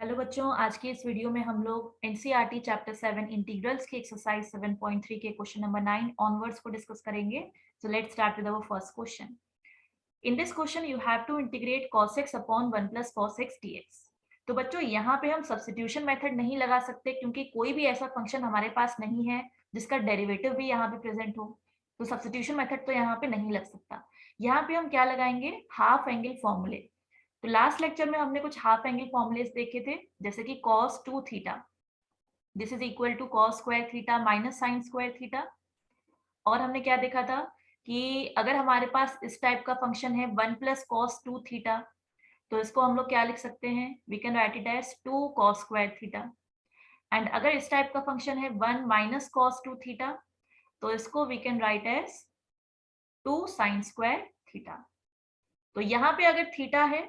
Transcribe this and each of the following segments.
Hello बच्चों, आज की इस वीडियो में हम लोग एनसीईआरटी चैप्टर 7 इंटीग्रल्स की एक्सरसाइज 7.3 के क्वेश्चन नंबर 9 ऑनवर्ड्स को डिस्कस करेंगे। So let's start with our first question. In this question you have to integrate cos x upon 1 plus cos x dx। तो बच्चों यहाँ पे हम सब्स्टिट्यूशन मेथड नहीं लगा सकते क्योंकि कोई भी ऐसा फंक्शन हमारे पास नहीं है जिसका डेरिवेटिव भी यहाँ पे प्रेजेंट हो। तो सब्स्टिट्यूशन मेथड तो यहाँ पे नहीं लग सकता। यहाँ पे हम क्या लगाएंगे, हाफ एंगल फॉर्मूले। तो लास्ट लेक्चर में हमने कुछ हाफ एंगल फॉर्मुलेस देखे थे, जैसे कि cos 2 theta this is equal to cos square theta minus sin square theta. और हमने क्या देखा था कि अगर हमारे पास इस टाइप का फंक्शन है 1 प्लस cos 2 थीटा, तो इसको हम लोग क्या लिख सकते हैं, we can write it as 2 cos square theta. And अगर इस टाइप का फंक्शन है 1 माइनस cos 2 थीटा, तो इसको we can write as 2 sin square theta. तो यहाँ पे अगर थीटा है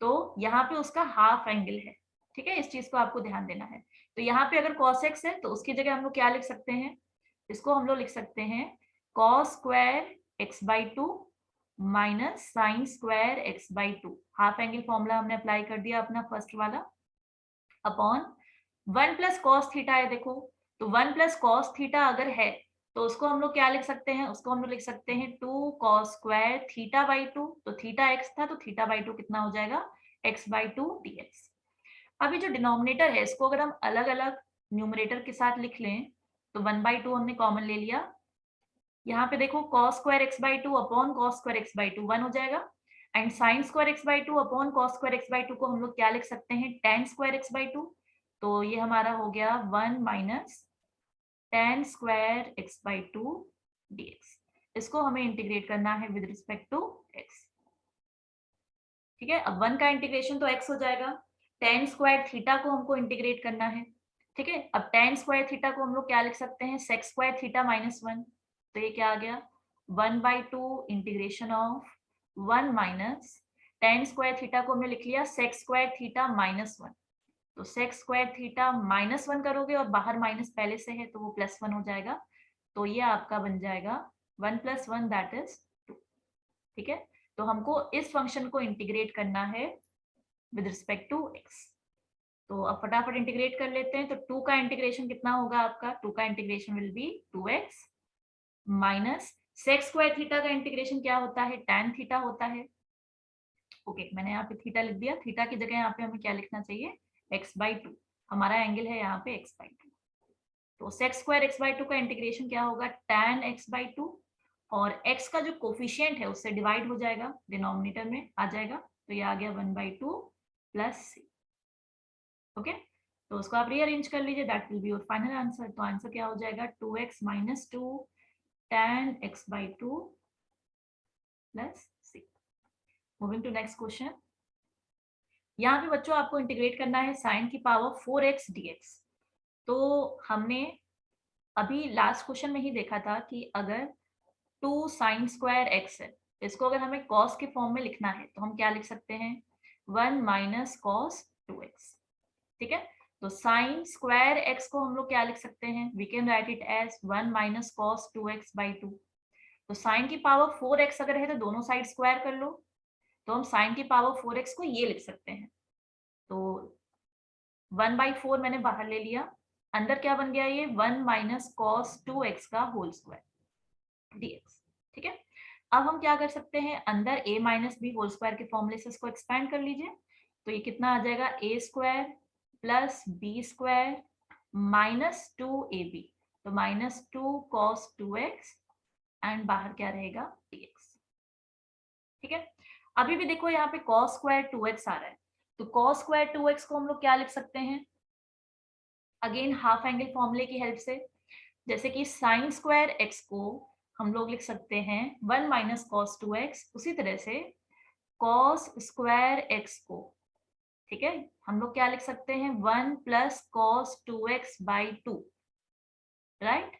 तो यहाँ पे उसका हाफ एंगल है। ठीक है, इस चीज को आपको ध्यान देना है। तो यहाँ पे अगर cos x है तो उसकी जगह हम लोग क्या लिख सकते हैं, इसको हम लोग लिख सकते हैं cos square x by 2 minus sine square x by 2। Half angle formula हमने अप्लाई कर दिया अपना फर्स्ट वाला, अपॉन 1 प्लस कॉस थीटा है। देखो, तो 1 प्लस कॉस थीटा अगर है तो उसको हम लोग क्या लिख सकते हैं, उसको हम लोग लिख सकते हैं 2 कॉस स्क्वायर थीटा बाई 2। तो थीटा एक्स था तो थीटा बाई 2 कितना हो जाएगा, एक्स बाई 2 dx। अभी जो डिनोमिनेटर है इसको अगर हम अलग अलग न्यूमरेटर के साथ लिख लें तो 1 बाई 2 हमने कॉमन ले लिया। यहाँ पे देखो cos square x by 2 upon cos square x by 2 1 हो जाएगा। And sin square x by 2 upon cos square x by 2 को हम लोग क्या लिख सकते हैं, tan स्क्वायर x बाई 2। तो ये हमारा हो गया 1 minus tan square x by 2 dx। इसको हमें इंटीग्रेट करना है विद रिस्पेक्ट टू x। ठीक है, अब 1 का इंटीग्रेशन तो x हो जाएगा, tan स्क्वायर थीटा को हमको इंटीग्रेट करना है। ठीक है, अब tan स्क्वायर थीटा को हम लोग क्या लिख सकते हैं, sec स्क्वायर थीटा माइनस 1। तो ये क्या आ गया, 1 by 2 integration of 1 minus tan square theta को हमने लिख लिया sec स्क्वायर थीटा माइनस 1। तो sec स्क्वायर थीटा माइनस 1 करोगे और बाहर माइनस पहले से है तो वो प्लस 1 हो जाएगा। तो ये आपका बन जाएगा 1 प्लस 1 दैट इज 2। ठीक है, तो हमको इस फंक्शन को इंटीग्रेट करना है विद रिस्पेक्ट टू x। तो अब फटाफट इंटीग्रेट कर लेते हैं। तो 2 का इंटीग्रेशन कितना होगा आपका, 2 का integration will be 2x minus sec square theta का इंटीग्रेशन क्या होता है, tan थीटा होता है। ओके, मैंने यहाँ पे थीटा लिख दिया, थीटा की जगह यहाँ पे हमें क्या लिखना चाहिए, x बाई 2। हमारा एंगल है यहाँ पे x बाई 2। तो sec स्क्वायर x बाई 2 का इंटीग्रेशन क्या होगा, tan x बाई 2। और x का जो कोफिशियंट है उससे डिवाइड हो जाएगा, डिनोमिनेटर में आ जाएगा। तो ये आ गया 1 बाई 2 प्लस c। ओके, तो उसको आप रीअरेंज कर लीजिए, that will be your final answer. तो आंसर क्या हो जाएगा, 2x minus 2 tan x by 2 plus c। Moving to next question. यहाँ पे बच्चों आपको इंटीग्रेट करना है साइन की पावर 4x dx। तो हमने अभी लास्ट क्वेश्चन में ही देखा था कि अगर 2 साइन स्क्वायर x है, इसको अगर हमें cos के फॉर्म में लिखना है तो हम क्या लिख सकते हैं, 1 माइनस cos 2x। ठीक है, तो साइन स्क्वायर x को हम लोग क्या लिख सकते हैं, we can write it as 1 minus cos 2x by 2। तो साइन की पावर 4x अगर है तो दोनों साइड स्क्वायर कर लो, तो हम साइन की पावर 4x को ये लिख सकते हैं। तो 1 बाई 4 मैंने बाहर ले लिया, अंदर क्या बन गया, ये 1 माइनस cos 2x का होल स्क्वायर dx। ठीक है, अब हम क्या कर सकते हैं, अंदर a minus b whole square के फॉर्मूले से इसको एक्सपैंड कर लीजिए। तो ये कितना आ जाएगा, a square plus b square minus 2ab। तो माइनस 2 cos 2x एंड बाहर क्या रहेगा, dx। ठीक है, अभी भी देखो यहाँ पे cos स्क्वायर 2x आ रहा है, तो cos स्क्वायर 2x को हम लोग क्या लिख सकते हैं, अगेन हाफ एंगल फॉर्मूले की हेल्प से। जैसे कि साइन स्क्वायर x को हम लोग लिख सकते हैं 1 माइनस cos 2x, उसी तरह से cos स्क्वायर x को, ठीक है, हम लोग क्या लिख सकते हैं, 1 plus cos 2x by 2। Right,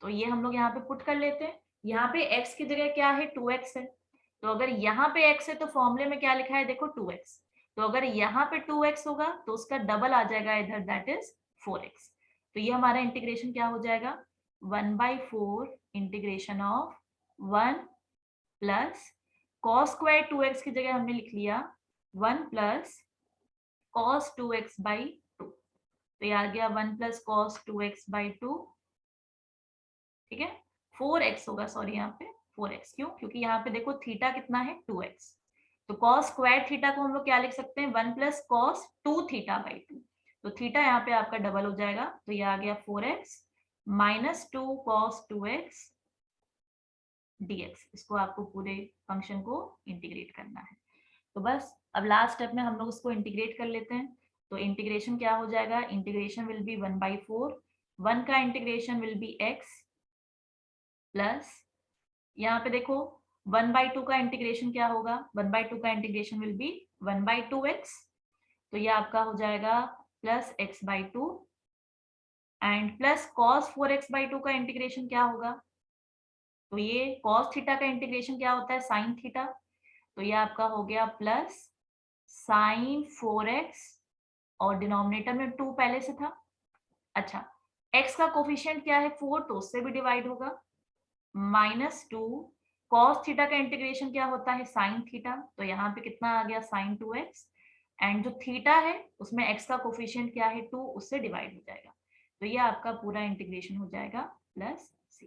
तो ये हम लोग यहाँ पे पुट कर लेते हैं। यहाँ पे x की जगह क्या है, 2x है। तो अगर यहाँ पे x है तो फॉर्मूले में क्या लिखा है, देखो 2x। तो अगर यहाँ पे 2x होगा तो उसका डबल आ जाएगा इधर, दैट इज 4x। तो ये हमारा इंटीग्रेशन क्या हो जाएगा, 1 by 4 integration of 1 plus cos square 2x की जगह हमने लिख लिया 1 प्लस cos 2x by 2, तो ये आ गया 1 प्लस cos 2x by 2, ठीक है। 4x होगा, सॉरी यहाँ पे 4x, क्यों? क्योंकि यहाँ पे देखो थीटा कितना है 2x, तो cos स्क्वायर थीटा को हम लोग क्या लिख सकते हैं 1 प्लस cos 2 थीटा बाई 2, तो थीटा यहाँ पे आपका डबल हो जाएगा, तो ये आ गया 4x minus 2 cos 2x dx। इसको आपको पूरे फंक्शन को इंटीग्रेट करना है। तो बस अब लास्ट स्टेप में हम लोग इसको इंटीग्रेट कर लेते हैं। तो इंटीग्रेशन क्या हो जाएगा, इंटीग्रेशन विल बी 1/4, 1 का integration will be x plus, यहाँ पे देखो 1/2 का इंटीग्रेशन क्या होगा, 1/2 का इंटीग्रेशन विल बी 1/2x, तो ये आपका हो जाएगा plus x/2 and plus cos 4x/2 का इंटीग्रेशन क्या होगा, तो ये cos थीटा का इंटीग्रेशन क्या होता है sin थीटा, तो ये आपका हो गया प्लस sin 4x और डिनोमिनेटर में 2 पहले से था। अच्छा, x का कोफिशिएंट क्या है 4, तो उससे भी डिवाइड होगा, माइनस 2 cos थीटा का इंटीग्रेशन क्या होता है sin थीटा, तो यहाँ पे कितना आ गया sin 2x एंड जो थीटा है उसमें x का कोफिशिएंट क्या है 2, उससे डिवाइड हो जाएगा, तो ये आपका पूरा इंटीग्रेशन हो जाएगा प्लस c।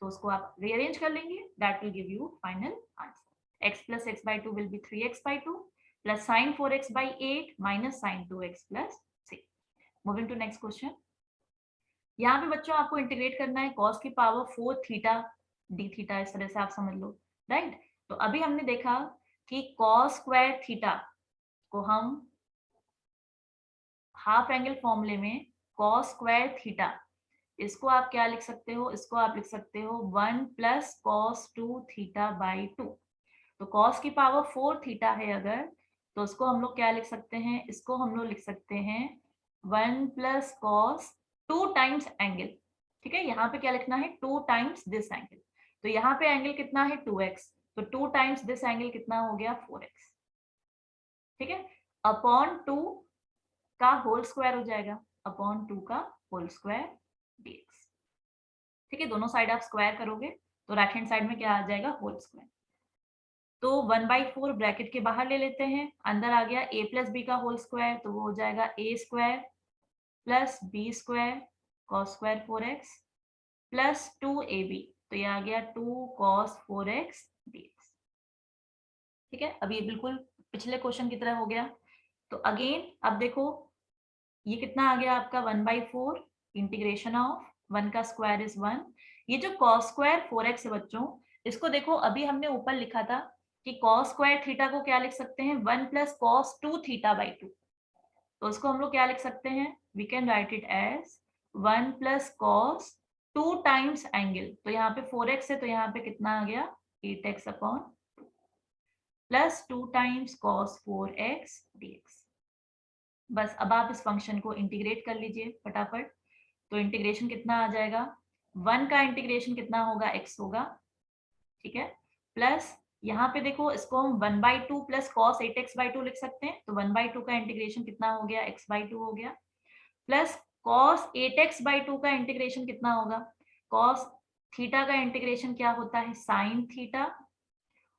तो उसको आप रीअरेंज कर लेंगे, that will give you final answer. x plus x/2 will be 3x/2 plus sin 4x/8 minus sin 2x plus c। Moving to next question. यहाँ पे बच्चों आपको इंटीग्रेट करना है cos की पावर 4 थीटा डी थीटा, इस तरह से आप समझ लो, राइट। तो अभी हमने देखा कि cos स्क्वायर थीटा को हम हाफ एंगल फॉर्मूले में cos स्क्वायर थीटा, इसको आप क्या लिख सकते हो, इसको आप लिख सकते हो 1 प्लस cos 2 थीटा बाई 2। तो cos की पावर 4 थीटा है अगर, तो उसको हम लोग क्या लिख सकते हैं, इसको हम लोग लिख सकते हैं 1 प्लस cos 2 टाइम्स एंगल, ठीक है। यहाँ पे क्या लिखना है 2 टाइम्स दिस एंगल, तो यहाँ पे एंगल कितना है 2x, तो 2 टाइम्स दिस एंगल कितना हो गया 4x, ठीक है। अपॉन 2 का होल स्क्वायर हो जाएगा, अपॉन 2 का होल स्क्वायर dx, ठीक है। दोनों साइड आप स्क्वायर करोगे तो राइट हैंड साइड में क्या आ जाएगा होल स्क्वायर, तो 1/4 ब्रैकेट के बाहर ले लेते हैं, अंदर आ गया a प्लस बी का होल स्क्वायर, तो वो हो जाएगा a square plus b square cos square 4x plus 2ab, तो ये आ गया 2 cos 4x dx, ठीक है। अब ये बिल्कुल पिछले क्वेश्चन की तरह हो गया। तो अगेन अब देखो ये कितना आ गया आपका 1/4 इंटीग्रेशन ऑफ 1 का स्क्वायर इज 1, ये जो cos स्क्वायर 4x है बच्चों, इसको देखो अभी हमने ऊपर लिखा था कि cos स्क्वायर थीटा को क्या लिख सकते हैं 1 प्लस cos 2 थीटा बाई 2, तो उसको हम लोग क्या लिख सकते हैं, we can write it as 1 plus cos 2 times angle, तो यहाँ पे 4x है तो यहाँ पे कितना आ गया 8x upon plus 2 times cos 4x dx। बस अब आप इस फंक्शन को इंटीग्रेट कर लीजिए फटाफट, तो इंटीग्रेशन कितना आ जाएगा, 1 का इंटीग्रेशन कितना होगा x होगा, ठीक है, प्लस यहाँ पे देखो इसको हम 1/2 प्लस cos 8x/2 लिख सकते हैं, तो 1/2 का इंटीग्रेशन कितना हो गया x/2 हो गया, प्लस cos 8x/2 का इंटीग्रेशन कितना होगा, cos थीटा का इंटीग्रेशन क्या होता है sin थीटा,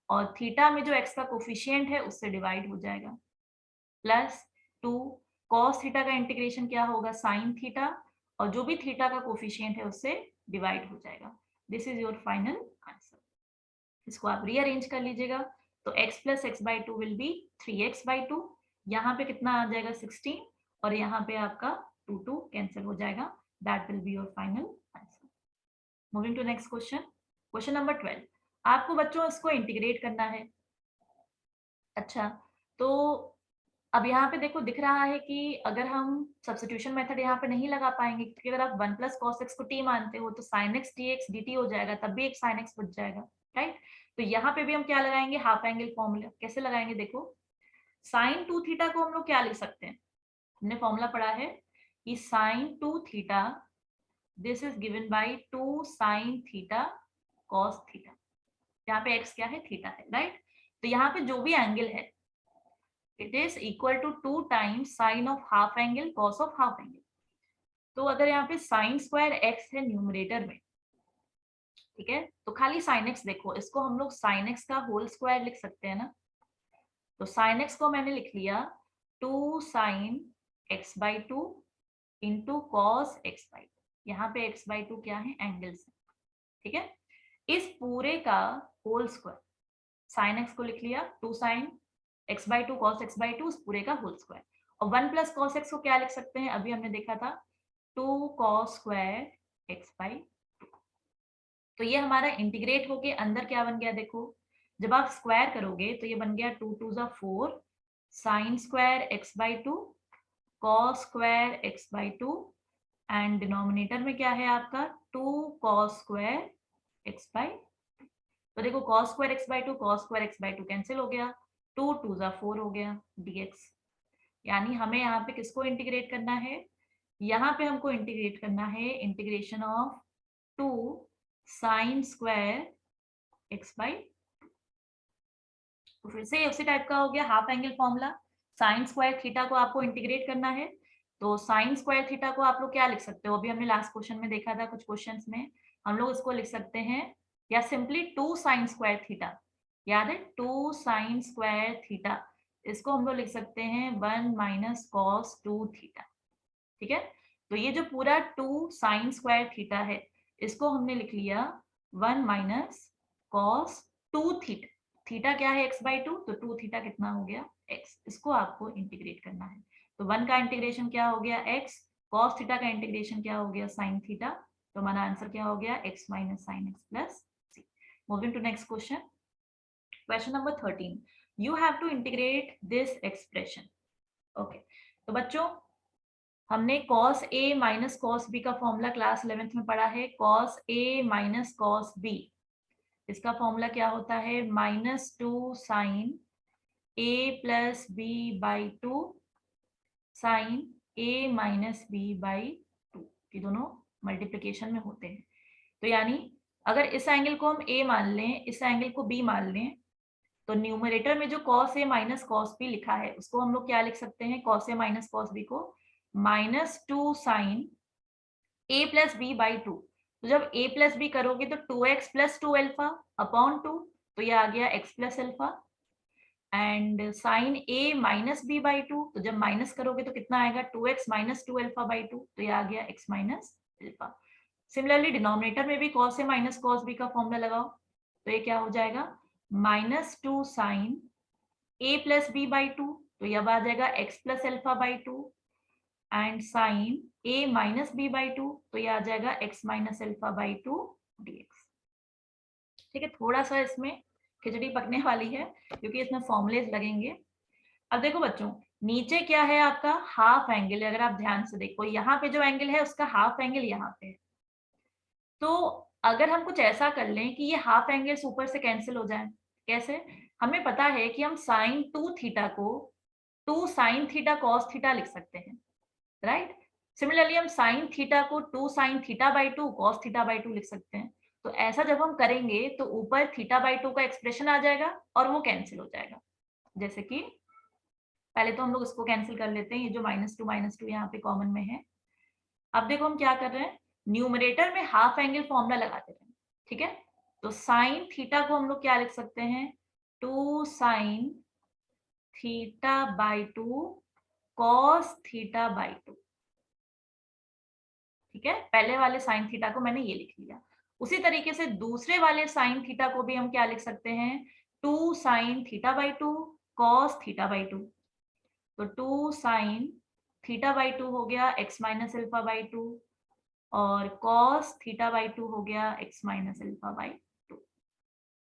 और थीटा में जो x का कोफिशिएंट है उससे डिवाइड हो जाएगा, प्लस 2 cos थीटा का इंटीग्रेशन क्या होगा sin थीटा, और जो भी थीटा का कोफिशिएंट है उससे डिवाइड हो जाएगा। This is your final answer. इसको आप रीअरेंज कर लीजिएगा, तो x plus x/2 will be 3x/2, यहाँ पे कितना आ जाएगा 16, और यहाँ पे आपका 2 कैंसिल हो जाएगा, that will be your final answer. Moving to next question, question number 12। आपको बच्चों इसको इंटीग्रेट करना है। अच्छा, तो अब यहाँ पे देखो दिख रहा है कि अगर हम सब्स्टिट्यूशन मेथड यहाँ पे नहीं लगा पाएंगे, क्योंकि अगर आप 1 प्लस cos x को t मानते हो तो sin x dx dt हो जाएगा, तब भी एक sin x बच जाएगा, राइट। तो यहाँ पे भी हम क्या लगाएंगे हाफ एंगल फॉर्मूला, कैसे लगाएंगे देखो, sin 2 थीटा को हम लोग क्या लिख सकते हैं, हमने फॉर्मूला पढ़ा है कि sin 2 theta this is given by 2 sin theta cos theta, यहाँ पे x क्या है थीटा है, राइट। तो यहाँ पे जो भी एंगल है it is equal to 2 times sin of half angle cos of half angle। तो अगर यहाँ पे sin स्क्वायर x है न्यूमरेटर में, ठीक है, तो खाली sin x देखो, इसको हम लोग sin x का होल स्क्वायर लिख सकते हैं ना, तो sin x को मैंने लिख लिया 2 sign x/2 into cos x/2। यहाँ पे x/2 क्या है, एंगल्स है, ठीक है। इस पूरे का होल स्क्वायर, साइन x को लिख लिया 2 साइन x/2 कॉस x/2, उस पूरे का होल स्क्वायर। और 1 प्लस कॉस x को क्या लिख सकते हैं, अभी हमने देखा था 2 कॉस स्क्वायर x/2। तो ये हमारा इंटीग्रेट होके अंदर क्या बन गया, देखो जब आप स्क्वायर करोगे तो ये बन गया 2 2 ज़ा 4 sine square x/2 cos square x/2 and denominator में क्या है आपका 2 कॉस स्क्वायर x/2। तो देखो cos square x/2 cos square x/2 cancel हो गया, 2 2 ज़ा 4 हो गया dx। यानी हमें यहाँ पे किसको इंटीग्रेट करना है, यहाँ पे हमको इंटीग्रेट करना है integration of 2 sine square x/2। तो फिर से उसी टाइप का हो गया half angle formula. Sine square theta को आपको इंटीग्रेट करना है, तो साइन स्क्वायर थीटा को आप लोग क्या लिख सकते हो, अभी हमने लास्ट क्वेश्चन में देखा था, कुछ क्वेश्चंस में हम लोग इसको लिख सकते हैं या सिंपली 2 साइन स्क्वायर थीटा, याद है 2 साइन स्क्वायर थीटा, इसको हम लोग लिख सकते हैं 1 माइनस कॉस 2 थीटा, ठीक है। तो ये जो पूरा 2 साइन स्क्वायर थीटा है इसको हमने लिख लिया 1 माइनस कॉस 2 थीटा। थीटा क्या है x/2, तो 2 थीटा कितना हो गया x। इसको आपको इंटीग्रेट करना है, तो 1 का इंटीग्रेशन क्या हो गया x, cos थीटा का इंटीग्रेशन क्या हो गया sin थीटा। तो हमारा आंसर क्या हो गया x minus sine x plus c. Moving to next question, question number 13, you have to integrate this expression. Okay, तो बच्चों हमने cos a minus cos b का फॉर्मूला क्लास 11th में पढ़ा है, cos a minus cos b, इसका फॉर्मूला क्या होता है -2 sine a plus B by 2 sine a minus B by 2, ये दोनों मल्टीप्लिकेशन में होते हैं। तो यानी अगर इस एंगल को हम a मान लें, इस एंगल को b मान लें, तो न्यूमरेटर में जो cos a minus cos b लिखा है उसको हम लोग क्या लिख सकते हैं, cos a minus cos b को -2 sine a plus B by 2। तो जब a प्लस बी करोगे तो 2x प्लस 2 अल्फा अपॉन 2, तो ये आ गया x plus alpha. And sine a minus B by 2, तो जब माइनस करोगे तो कितना आएगा 2x माइनस 2 अल्फा बाई 2, तो ये आ गया x minus alpha. Similarly denominator में भी cos a minus cos b का फॉर्मूला लगाओ, तो ये क्या हो जाएगा -2 sine a plus B by 2, तो ये अब आ जाएगा x plus alpha by 2 and sine a minus B by 2, तो ये आ जाएगा x minus alpha by 2 dx। ठीक है, थोड़ा सा इसमें खिचड़ी पकने वाली है क्योंकि इसमें फॉर्मुलेज लगेंगे। अब देखो बच्चों, नीचे क्या है आपका हाफ एंगल, अगर आप ध्यान से देखो यहाँ पे जो एंगल है उसका हाफ एंगल यहाँ पे है। तो अगर हम कुछ ऐसा कर लें कि ये हाफ एंगल्स ऊपर से कैंसिल हो जाए, कैसे, हमें पता है कि हम साइन 2 थीटा को 2 साइन थीटा कॉस थीटा लिख सकते हैं, राइट। सिमिलरली हम साइन थीटा को 2 sine theta by 2 cos theta by 2 लिख सकते हैं। तो ऐसा जब हम करेंगे तो ऊपर थीटा बाई 2 का एक्सप्रेशन आ जाएगा और वो कैंसिल हो जाएगा। जैसे कि पहले तो हम लोग इसको कैंसिल कर लेते हैं, ये जो -2 यहाँ पे कॉमन में है। अब देखो हम क्या कर रहे हैं, न्यूमरेटर में हाफ एंगल फॉर्मूला लगाते हैं, ठीक है। तो साइन थीटा को हम लोग क्या लिख सकते हैं 2 sine theta by 2 cos theta by 2, ठीक है। पहले वाले साइन थीटा को मैंने ये लिख लिया। उसी तरीके से दूसरे वाले साइन थीटा को भी हम क्या लिख सकते हैं 2 sine theta by 2 cos theta by 2। तो 2 साइन थीटा बाई 2 हो गया x माइनस अल्फा बाई 2 और cos थीटा बाई 2 हो गया x माइनस अल्फा बाई 2।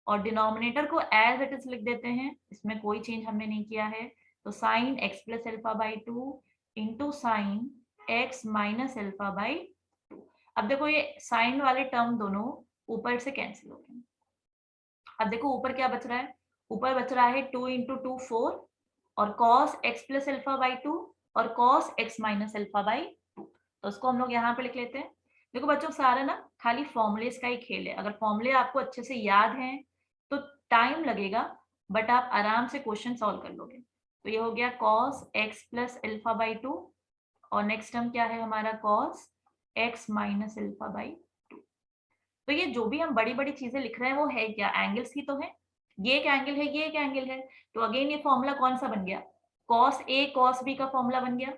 और डिनोमिनेटर को एज इट इज लिख देते हैं, इसमें कोई चेंज हमने नहीं किया है। तो sine x plus alpha by 2 into sine x minus alpha by 2। अब देखो ये साइन वाले टर्म दोनों ऊपर से कैंसिल हो गए। अब देखो ऊपर क्या बच रहा है, ऊपर बच रहा है 2 इंटू 2 4 और cos x plus alpha by 2 और cos x minus alpha by 2। तो उसको हम लोग यहाँ पे लिख लेते हैं। देखो बच्चों सारा ना खाली फॉर्मुलेस का ही खेल है, अगर फॉर्मुले आपको अच्छे से याद हैं तो टाइम लगेगा बट आप आराम से क्वेश्चन सॉल्व कर लोगे। तो ये हो गया cos x plus alpha by 2 और नेक्स्ट टर्म क्या है हमारा cos x minus alpha by 2। तो ये जो भी हम बड़ी बड़ी चीजें लिख रहे हैं वो है क्या, एंगल्स ही तो है। ये एक एंगल है, ये एक एंगल है, तो अगेन ये फॉर्मूला कौन सा बन गया cos A cos B का फॉर्मूला बन गया,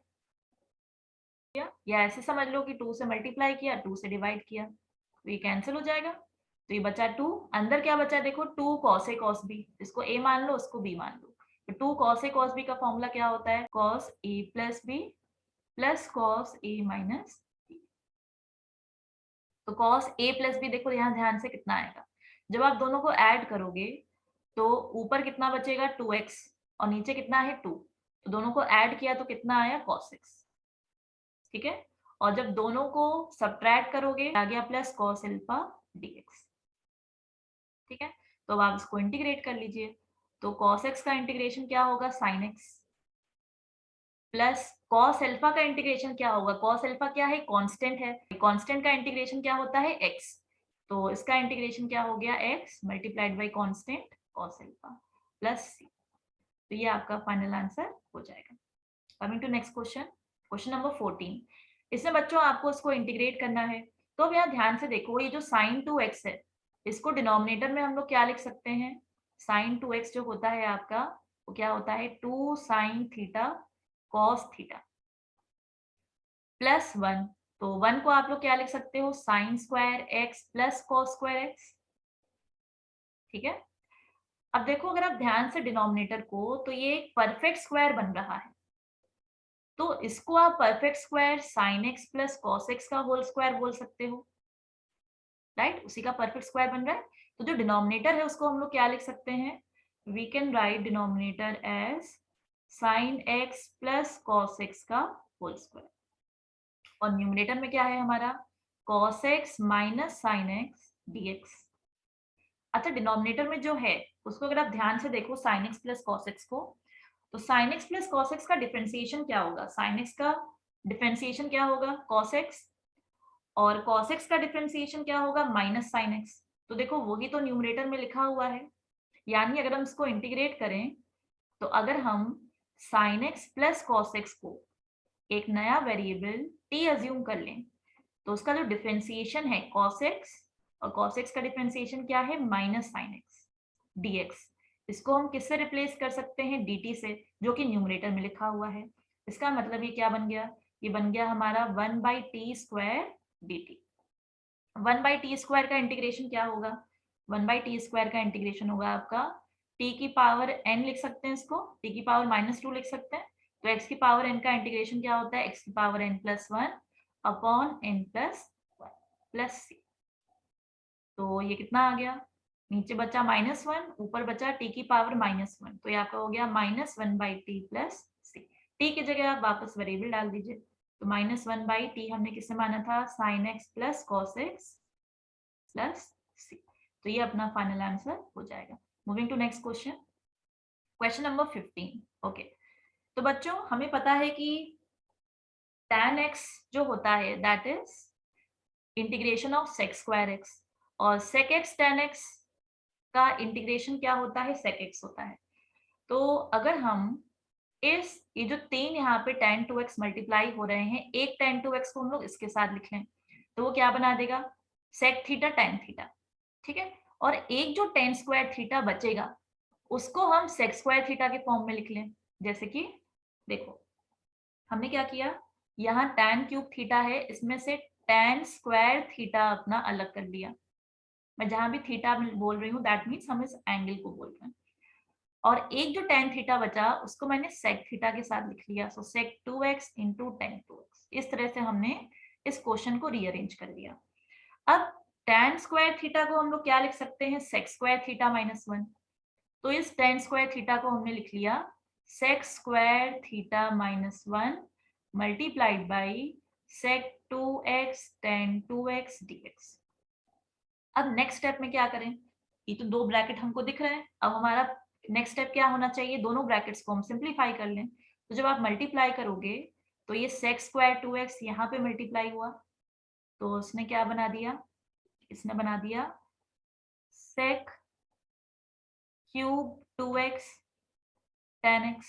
या ऐसे समझ लो कि 2 से मल्टीप्लाई किया, 2 से डिवाइड किया, तो ये कैंसिल हो जाएगा। तो ये बचा 2, अंदर क्या बचा देखो 2 cos A cos B, इसको A मान लो, उसको B मान लो। तो 2 cos A cos B का फॉर्मूला क्या होता है, cos A plus B plus cos A minus B। तो cos A प्लस B देखो यहाँ ध्यान से कितना आएगा, जब आप दोनों को ऐड करोगे तो ऊपर कितना बचेगा 2x और नीचे कितना है 2, तो दोनों को ऐड किया तो कितना आया cos x, ठीक है। और जब दोनों को सब्ट्रैक्ट करोगे आ गया प्लस cos अल्फा dx, ठीक है। तो अब आप इसको इंटीग्रेट कर लीजिए, तो cos x का इंटीग्रेशन क्या होगा sin x plus cos alpha का इंटीग्रेशन क्या होगा, cos अल्फा क्या है कांस्टेंट है, कांस्टेंट का इंटीग्रेशन क्या होता है x, तो इसका इंटीग्रेशन क्या हो गया x multiplied by constant cos alpha plus c। तो ये आपका फाइनल आंसर हो जाएगा। Coming to next question, question number 14। इसमें बच्चों आपको इसको इंटीग्रेट करना है, तो अब यहाँ ध्यान से देखो, ये जो sin 2x है इसको डिनोमिनेटर में हम लोग क्या लिख सकते हैं, sin 2x जो होता है आपका वो क्या होता है 2 sin theta cos theta plus 1, तो 1 को आप लोग क्या लिख सकते हो sin square x plus cos square x, ठीक है। अब देखो अगर आप ध्यान से डिनोमिनेटर को, तो ये एक परफेक्ट स्क्वायर बन रहा है, तो इसको आप perfect square sin x plus cos x का होल स्क्वायर बोल सकते हो, राइट, उसी का परफेक्ट स्क्वायर बन रहा है। तो जो डिनोमिनेटर है उसको हम लोग क्या लिख सकते हैं, we can write denominator as sin x plus cos x का होल स्क्वायर, और न्यूमिनेटर में क्या है हमारा cos x minus sin x dx। अच्छा, डिनोमिनेटर में जो है उसको अगर आप ध्यान से देखो sin x plus cos x को, तो sin x plus cos x का डिफरेंशिएशन क्या होगा, sin x का डिफरेंशिएशन क्या होगा cos x, और cos x का डिफरेंशिएशन क्या होगा माइनस sin x। तो देखो वही तो न्यूमरेटर में लिखा हुआ है, यानी अगर हम इसको इंटीग्रेट करें, तो अगर हम sin x plus cos x को एक नया वेरिएबल t अज्यूम कर लें, तो उसका जो डिफरेंशिएशन है cos x, और cos x का डिफरेंशिएशन क्या है माइनस sin x dx, इसको हम किससे रिप्लेस कर सकते हैं dt से, जो कि न्यूमरेटर में लिखा हुआ है। इसका मतलब ये क्या बन गया, ये बन गया हमारा 1/t square dt। 1/t square का इंटीग्रेशन क्या होगा, 1/t स्क्वायर का इंटीग्रेशन होगा आपका t की पावर n लिख सकते हैं, इसको t की पावर -2 लिख सकते हैं, तो x की पावर n का इंटीग्रेशन क्या होता है x की power n plus 1 upon n plus 1 plus c। तो ये कितना आ गया, नीचे बचा -1, ऊपर बचा t की पावर -1, तो ये आपका हो गया -1/t प्लस c। t की जगह आप वापस वेरिएबल डाल दीजिए, तो -1/t हमने किससे माना था sin x plus cos x plus c। तो ये अपना फाइनल आंसर हो जाएगा। Moving to next question, question number 15। Okay, तो बच्चों हमें पता है कि tan x जो होता है that is integration of sec square x, और sec x tan x का इंटीग्रेशन क्या होता है sec x होता है। तो अगर हम ये जो 3 यहाँ पे tan 2x मल्टीप्लाई हो रहे हैं, एक tan 2x को हम लोग इसके साथ लिख लें, तो वो क्या बना देगा sec थीटा tan थीटा, ठीक है। और एक जो tan स्क्वायर थीटा बचेगा उसको हम sec स्क्वायर थीटा के फॉर्म में लिख लें, जैसे कि देखो हमने क्या किया, यहाँ tan क्यूब थीटा है, इसमें से tan स्क्वायर थीटा अपना अलग कर लिया, मैं जहां भी थीटा बोल रही हूँ दैट मीन्स हम इस एंगल को बोल रहे हैं, और एक जो tan थीटा बचा उसको मैंने sec थीटा के साथ लिख लिया, सो sec 2x into tan 2x। इस तरह से हमने इस क्वेश्चन को रीअरेंज कर दिया। अब tan स्क्वायर थीटा को हम लोग क्या लिख सकते हैं sec स्क्वायर थीटा -1, तो इस tan स्क्वायर थीटा को हमने लिख लिया sec square theta -1 multiplied by sec 2x tan 2x dx। अब नेक्स्ट स्टेप में क्या करें, ये तो 2 ब्रैकेट हमको दिख रहे हैं, अब हमारा नेक्स्ट स्टेप क्या होना चाहिए, दोनों ब्रैकेट्स को हम सिंप्लीफाई कर लें। तो जब आप मल्टीप्लाई करोगे तो ये sec स्क्वायर 2x यहाँ पे मल्टीप्लाई हुआ, तो उसने क्या बना दिया, इसने बना दिया sec cube 2x tan x,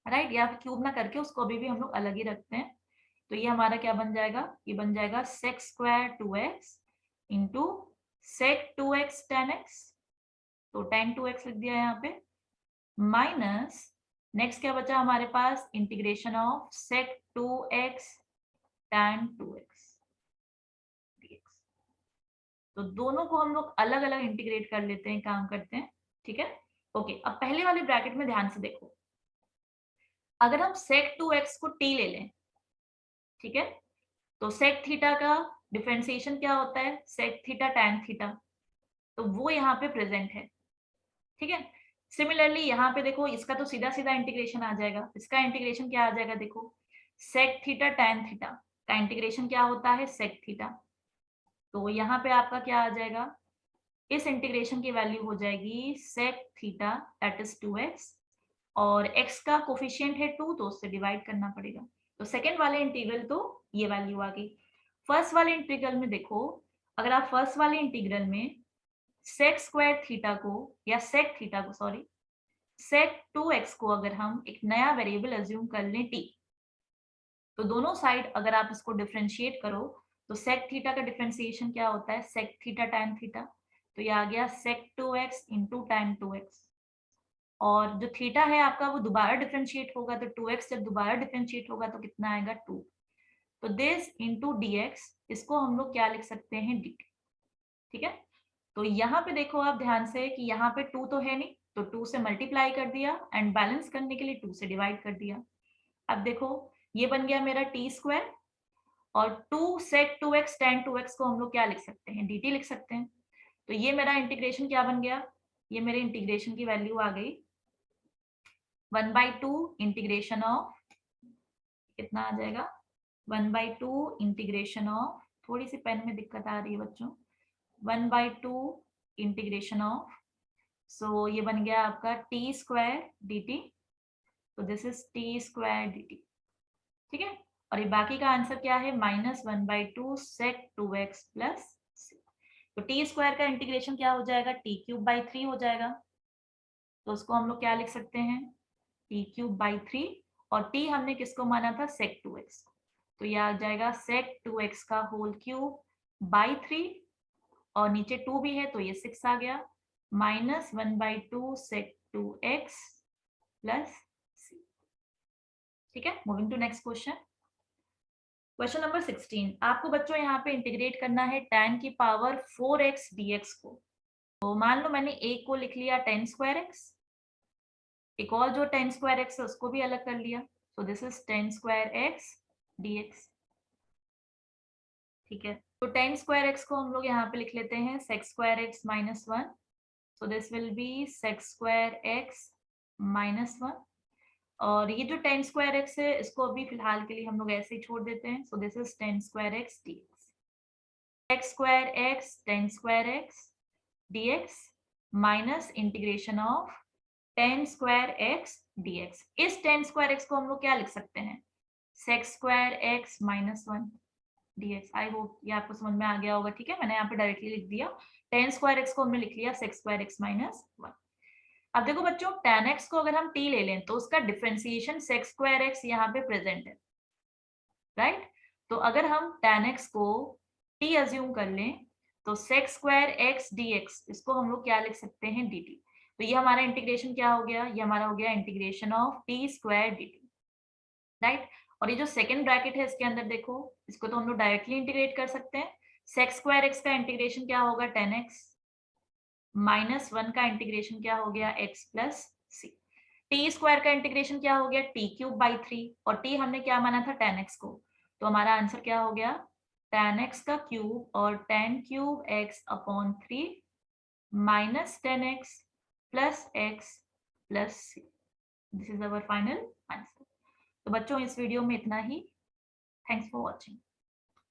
right, या फिर क्यूब ना करके उसको अभी भी हम लोग अलग ही रखते हैं। तो ये हमारा क्या बन जाएगा, ये बन जाएगा sec square 2x into sec 2x tan x, तो tan 2x लिख दिया यहाँ पे, माइनस नेक्स्ट क्या बचा हमारे पास, integration of sec 2x tan 2x dx। तो दोनों को हम लोग अलग अलग इंटीग्रेट कर लेते हैं, काम करते हैं, ठीक है। ओके, अब पहले वाले ब्रैकेट में ध्यान से देखो, अगर हम sec 2x को t ले लें, ठीक है, तो sec थीटा का डिफरेंशिएशन क्या होता है, sec थीटा tan थीटा, तो वो यहाँ पे प्रेजेंट है, ठीक है। सिमिलरली यहाँ पे देखो, इसका तो सीधा सीधा इंटीग्रेशन आ जाएगा, इसका इंटीग्रेशन क्या आ जाएगा, देखो sec थीटा tan थीटा का इंटीग्रेशन क्या होता है, sec थीटा। तो यहाँ पे आपका क्या आ जाएगा, इस इंटीग्रेशन की वैल्यू हो जाएगी sec theta that is 2x, और x का कोफिशिएंट है 2, तो उससे डिवाइड करना पड़ेगा। तो सेकंड वाले इंटीग्रल तो ये वैल्यू आ गई। फर्स्ट वाले इंटीग्रल में देखो, अगर आप फर्स्ट वाले इंटीग्रल में sec स्क्वायर थीटा को या sec थीटा को सॉरी sec 2x को अगर हम एक नया वेरिएबल अज्यूम कर लें t, तो दोनों साइड अगर आप इसको डिफरेंशिएट करो, तो sec थीटा का डिफरेंशिएशन क्या होता है, sec थीटा tan थीटा, तो ये आ गया sec 2x into tan 2x, और जो थीटा है आपका वो दोबारा डिफरेंशिएट होगा, तो 2x जब दोबारा डिफरेंशिएट होगा तो कितना आएगा 2, तो दिस इंटू dx, इसको हम लोग क्या लिख सकते हैं, dt, ठीक है। तो यहाँ पे देखो आप ध्यान से कि यहाँ पे 2 तो है नहीं, तो 2 से मल्टीप्लाई कर दिया एंड बैलेंस करने के लिए 2 से डिवाइड कर दिया। अब देखो ये बन गया मेरा t स्क्वायर, और 2 sec 2x tan 2x को हम लोग क्या लिख सकते हैं, dt लिख सकते हैं। तो ये मेरा इंटीग्रेशन क्या बन गया, ये मेरे इंटीग्रेशन की वैल्यू आ गई 1/2 इंटीग्रेशन ऑफ, कितना आ जाएगा 1/2 इंटीग्रेशन ऑफ, थोड़ी सी पेन में दिक्कत आ रही है बच्चों, 1/2 इंटीग्रेशन ऑफ, सो ये बन गया आपका टी स्क्वायर डी टी, तो this is T square D T, ठीक है। और ये बाकी का आंसर क्या है, -1/2 sec 2x प्लस, तो टी स्क्वायर का इंटीग्रेशन क्या हो जाएगा, t³/3 हो जाएगा, तो उसको हम लोग क्या लिख सकते हैं, t³/3, और t हमने किसको माना था, sec 2x, तो ये आ जाएगा sec 2x का होल क्यूब बाई 3, और नीचे 2 भी है तो ये 6 आ गया, -1/2 sec 2x प्लस c, ठीक है। Moving to next question, question number 16, आपको बच्चों यहाँ पे इंटीग्रेट करना है tan की पावर 4x dx को। तो मान लो मैंने एक को लिख लिया tan स्क्वायर x, एक और जो tan स्क्वायर x है उसको भी अलग कर लिया, तो this is tan square x dx, ठीक है। तो tan स्क्वायर x को हम लोग यहाँ पे लिख लेते हैं sec square x minus 1, so this will be sec square x minus 1, और ये जो tan स्क्वायर x है इसको अभी फिलहाल के लिए हम लोग ऐसे ही छोड़ देते हैं, so this is tan square x dx, sec square x tan square x dx minus integration of tan square x dx। इस tan स्क्वायर x को हम लोग क्या लिख सकते हैं, sec square x minus 1 dx। I hope ये आपको समझ में आ गया होगा, ठीक है। मैंने यहाँ पे डायरेक्टली लिख दिया, tan स्क्वायर x को हमने लिख लिया sec स्क्वायर x माइनस 1। अब देखो बच्चों, tan x को अगर हम t ले लें तो उसका डिफरेंशिएशन sec स्क्वायर x यहाँ पे प्रेजेंट है, राइट। तो अगर हम tan x को t अज्यूम कर लें तो sec स्क्वायर x dx, इसको हम लोग क्या लिख सकते हैं, dt। तो ये हमारा इंटीग्रेशन क्या हो गया, ये हमारा हो गया integration of t square dt, right. और ये जो सेकंड ब्रैकेट है इसके अंदर देखो, इसको तो हम लोग डायरेक्टली इंटीग्रेट कर सकते हैं, sec स्क्वायर x का इंटीग्रेशन क्या होगा, tan x माइनस 1 का इंटीग्रेशन क्या हो गया, x प्लस सी, टी स्क्वायर का इंटीग्रेशन क्या हो गया, t³/3, और t हमने क्या माना था, tan x को, तो हमारा आंसर क्या हो गया, tan x का क्यूब और tan³ x/3 minus tan x plus x plus C, this is our final answer. तो बच्चों इस वीडियो में इतना ही, थैंक्स फॉर वॉचिंग।